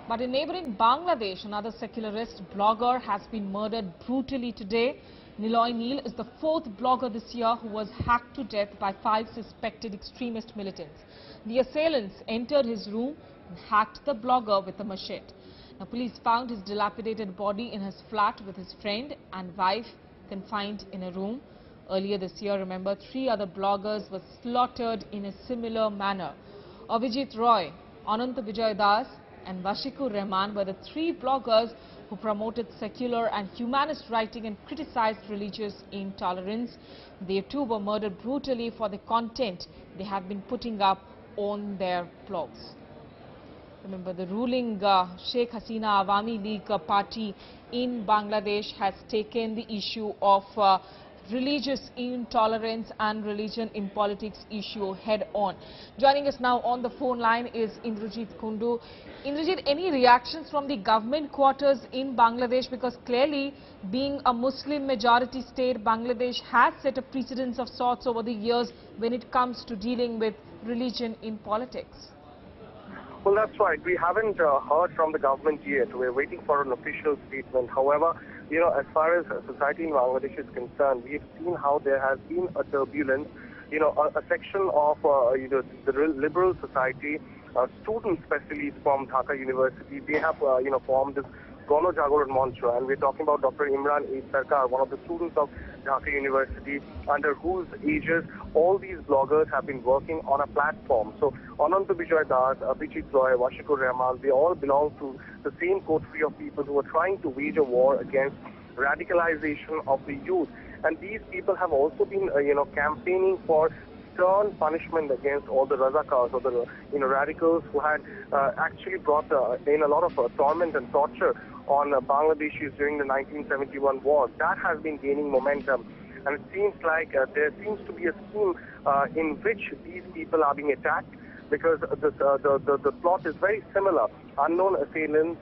But in neighboring Bangladesh, another secularist blogger has been murdered brutally today. Niloy Neel is the fourth blogger this year who was hacked to death by 5 suspected extremist militants. The assailants entered his room and hacked the blogger with a machete. Now, police found his dilapidated body in his flat with his friend and wife confined in a room. Earlier this year, remember, 3 other bloggers were slaughtered in a similar manner. Avijit Roy, Anant Vijay Das and Washikur Rahman were the 3 bloggers who promoted secular and humanist writing and criticized religious intolerance. They too were murdered brutally for the content they have been putting up on their blogs. Remember, the ruling Sheikh Hasina Awami League party in Bangladesh has taken the issue of religious intolerance and religion in politics issue head on. Joining us now on the phone line is Indrajit Kundu. Indrajit, any reactions from the government quarters in Bangladesh? Because clearly, being a Muslim majority state, Bangladesh has set a precedence of sorts over the years when it comes to dealing with religion in politics. Well, that's right. We haven't heard from the government yet. We're waiting for an official statement. However, as far as society in Bangladesh is concerned, we've seen how there has been a turbulence. A section of the liberal society, students especially from Dhaka University, they have formed this Gano Jagaran Mancha, and we're talking about Dr. Imran H. Sarkar, one of the students of Dhaka University, under whose aegis all these bloggers have been working on a platform. So Anant Vijay Das, Avijit Roy, Washikur Rahman, they all belong to the same coterie of people who are trying to wage a war against radicalization of the youth. And these people have also been, campaigning for stern punishment against all the Razakars or the, radicals who had actually brought in a lot of torment and torture on Bangladeshis during the 1971 war. That has been gaining momentum. And it seems like there seems to be a scheme in which these people are being attacked, because the plot is very similar. Unknown assailants,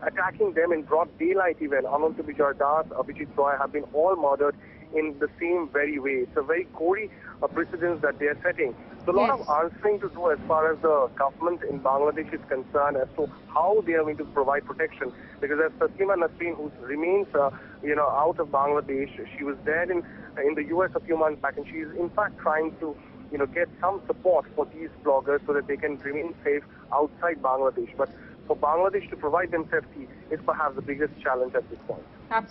attacking them in broad daylight even. Anant Vijay Das, Avijit Roy have been all murdered in the same very way. It's a very gory precedence that they are setting. So a lot of answering to do as far as the government in Bangladesh is concerned as to how they are going to provide protection. Because as Taslima Nasreen, who remains, out of Bangladesh, she was there in the US a few months back, and she is in fact trying to get some support for these bloggers so that they can remain safe outside Bangladesh. But for Bangladesh to provide them safety is perhaps the biggest challenge at this point.